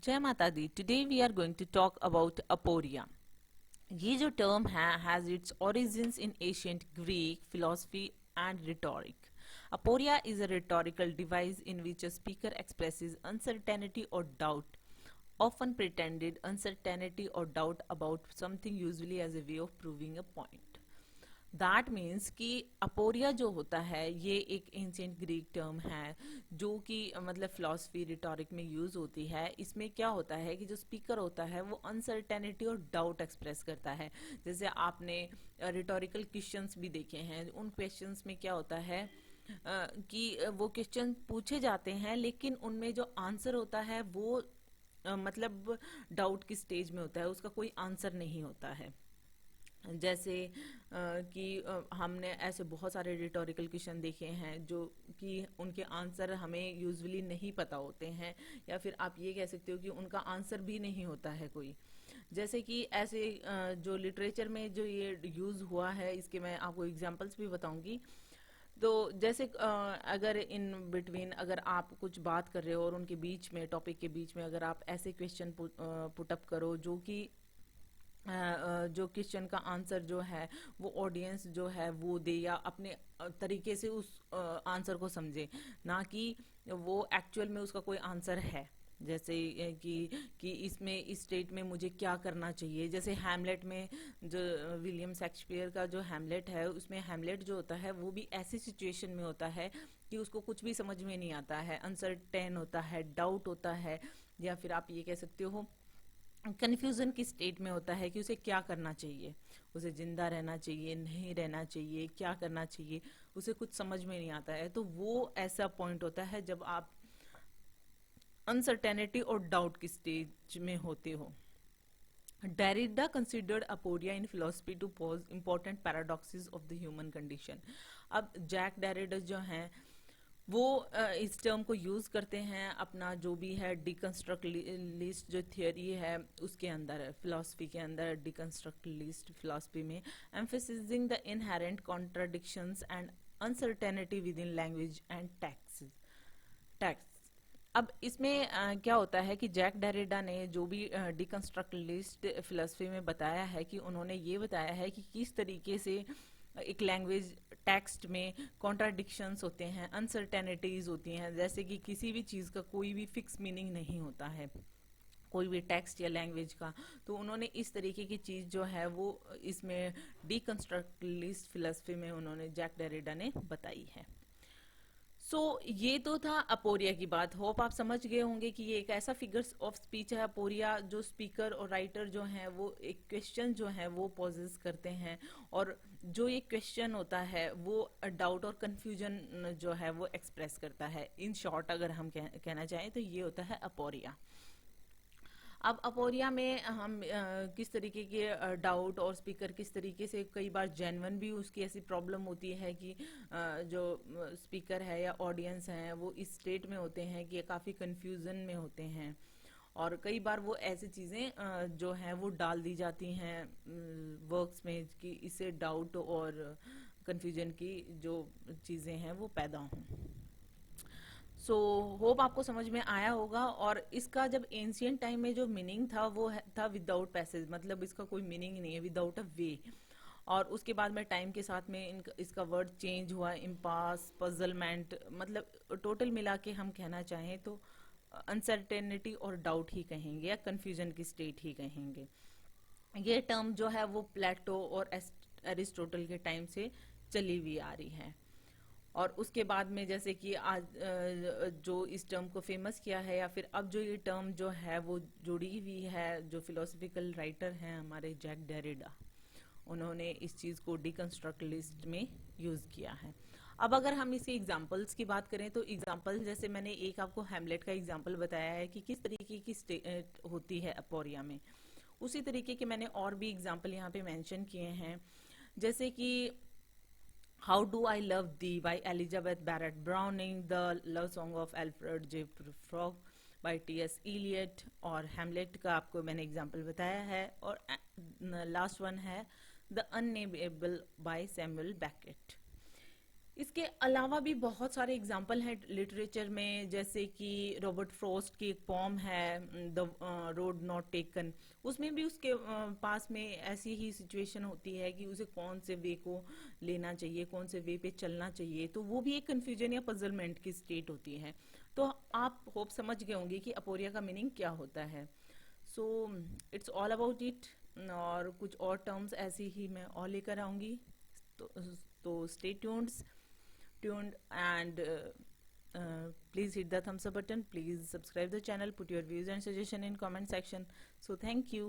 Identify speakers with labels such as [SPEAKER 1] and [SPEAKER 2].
[SPEAKER 1] जय माता दी। Today we are going to talk about aporia. ये जो टर्म है has its origins in ancient Greek philosophy and rhetoric. Aporia is a rhetorical device in which a speaker expresses uncertainty or doubt, often pretended uncertainty or doubt about something, usually as a way of proving a point. That means कि aporia जो होता है ये एक ancient Greek term है जो कि मतलब फिलॉसफी रिटोरिक में यूज होती है. इसमें क्या होता है कि जो स्पीकर होता है वो अनसर्टेनिटी और डाउट एक्सप्रेस करता है. जैसे आपने रिटोरिकल क्वेश्चंस भी देखे हैं, उन क्वेश्चंस में क्या होता है कि वो क्वेश्चन पूछे जाते हैं लेकिन उनमें जो आंसर होता है वो मतलब डाउट की स्टेज में होता है, उसका कोई आंसर नहीं होता है. जैसे कि हमने ऐसे बहुत सारे रिटोरिकल क्वेश्चन देखे हैं जो कि उनके आंसर हमें यूजुअली नहीं पता होते हैं, या फिर आप ये कह सकते हो कि उनका आंसर भी नहीं होता है कोई. जैसे कि ऐसे जो लिटरेचर में जो ये यूज़ हुआ है इसके मैं आपको एग्जांपल्स भी बताऊंगी. तो जैसे अगर इन बिटवीन अगर आप कुछ बात कर रहे हो और उनके बीच में टॉपिक के बीच में अगर आप ऐसे क्वेश्चन पुटअप करो जो कि जो क्वेश्चन का आंसर जो है वो ऑडियंस जो है वो दे या अपने तरीके से उस आंसर को समझे, ना कि वो एक्चुअल में उसका कोई आंसर है. जैसे कि इसमें इस स्टेट में मुझे क्या करना चाहिए. जैसे हैमलेट में जो विलियम शेक्सपियर का जो हैमलेट है उसमें हैमलेट जो होता है वो भी ऐसी सिचुएशन में होता है कि उसको कुछ भी समझ में नहीं आता है, अनसर्टेन होता है, डाउट होता है, या फिर आप ये कह सकते हो कंफ्यूजन की स्टेट में होता है कि उसे क्या करना चाहिए. उसे जिंदा रहना चाहिए, नहीं रहना चाहिए, क्या करना चाहिए, उसे कुछ समझ में नहीं आता है. तो वो ऐसा पॉइंट होता है जब आप अनसर्टेनिटी और डाउट की स्टेज में होते हो. Derrida considered aporia in philosophy to pose important paradoxes of the human condition. अब जैक डेरिडा जो हैं वो इस टर्म को यूज करते हैं अपना जो भी है डिकंस्ट्रक्टलिस्ट जो थियोरी है उसके अंदर, फिलोसफी के अंदर डिकंस्ट्रक्टलिस्ट फिलोसफी में, emphasising the inherent contradictions and uncertainty within language and text. अब इसमें क्या होता है कि जैक डेरिडा ने जो भी डिकंस्ट्रक्टलिस्ट फिलोसफी में बताया है कि उन्होंने ये बताया है कि किस तरीके से एक लैंग्वेज टेक्स्ट में कॉन्ट्राडिक्शंस होते हैं, अनसर्टेनिटीज होती हैं. जैसे कि किसी भी चीज़ का कोई भी फिक्स मीनिंग नहीं होता है, कोई भी टेक्स्ट या लैंग्वेज का. तो उन्होंने इस तरीके की चीज़ जो है वो इसमें डिकंस्ट्रक्टलिस्ट फिलोसफी में उन्होंने जैक डेरिडा ने बताई है. ये तो था अपोरिया की बात. होप आप समझ गए होंगे कि ये एक ऐसा फिगर्स ऑफ स्पीच है अपोरिया जो स्पीकर और राइटर जो हैं वो एक क्वेश्चन जो है वो पॉजेस करते हैं, और जो ये क्वेश्चन होता है वो डाउट और कंफ्यूजन जो है वो एक्सप्रेस करता है. इन शॉर्ट अगर हम कहना चाहें तो ये होता है अपोरिया. अब अपोरिया में हम किस तरीके के डाउट और स्पीकर किस तरीके से, कई बार जेन्युइन भी उसकी ऐसी प्रॉब्लम होती है कि जो स्पीकर है या ऑडियंस है वो इस स्टेट में होते हैं कि काफ़ी कंफ्यूजन में होते हैं, और कई बार वो ऐसी चीज़ें जो हैं वो डाल दी जाती हैं वर्क्स में कि इससे डाउट और कंफ्यूजन की जो चीज़ें हैं वो पैदा हों. होप आपको समझ में आया होगा. और इसका जब एंशियंट टाइम में जो मीनिंग था वो था विदाउट पैसेज, मतलब इसका कोई मीनिंग नहीं है, विदाउट अ वे. और उसके बाद में टाइम के साथ में इसका वर्ड चेंज हुआ, इम्पास, पजलमेंट, मतलब टोटल मिला के हम कहना चाहें तो अनसर्टेनिटी और डाउट ही कहेंगे या कंफ्यूजन की स्टेट ही कहेंगे. ये टर्म जो है वो प्लेटो और एरिस्टोटल के टाइम से चली हुई आ रही है. और उसके बाद में जैसे कि आज जो इस टर्म को फेमस किया है, या फिर अब जो ये टर्म जो है वो जुड़ी हुई है, जो फिलोसफिकल राइटर हैं हमारे जैक डेरिडा, उन्होंने इस चीज़ को डिकंस्ट्रक्टलिस्ट में यूज़ किया है. अब अगर हम इसके एग्जांपल्स की बात करें तो एग्जांपल जैसे मैंने एक आपको हैमलेट का एग्जांपल बताया है कि किस तरीके की स्टेट होती है अपोरिया में, उसी तरीके के मैंने और भी एग्जांपल यहाँ पे मेंशन किए हैं. जैसे कि How Do I Love Thee by Elizabeth Barrett Browning, The Love Song of Alfred J. Frog by T.S. Eliot, और हैमलेट का आपको मैंने एग्जांपल बताया है. और लास्ट वन है the unnameable by Samuel Beckett. इसके अलावा भी बहुत सारे एग्जाम्पल हैं लिटरेचर में, जैसे कि रॉबर्ट फ्रॉस्ट की एक पोम है द रोड नॉट टेकन। उसमें भी उसके पास में ऐसी ही सिचुएशन होती है कि उसे कौन से वे को लेना चाहिए, कौन से वे पे चलना चाहिए, तो वो भी एक कंफ्यूजन या पजलमेंट की स्टेट होती है। तो आप होप समझ गए होंगे कि अपोरिया का मीनिंग क्या होता है। So it's all about it. और कुछ और टर्म्स ऐसे ही मैं और लेकर आऊंगी। तो stay tuned and please hit the thumbs up button, please subscribe the channel, put your views and suggestion in comment section. So thank you.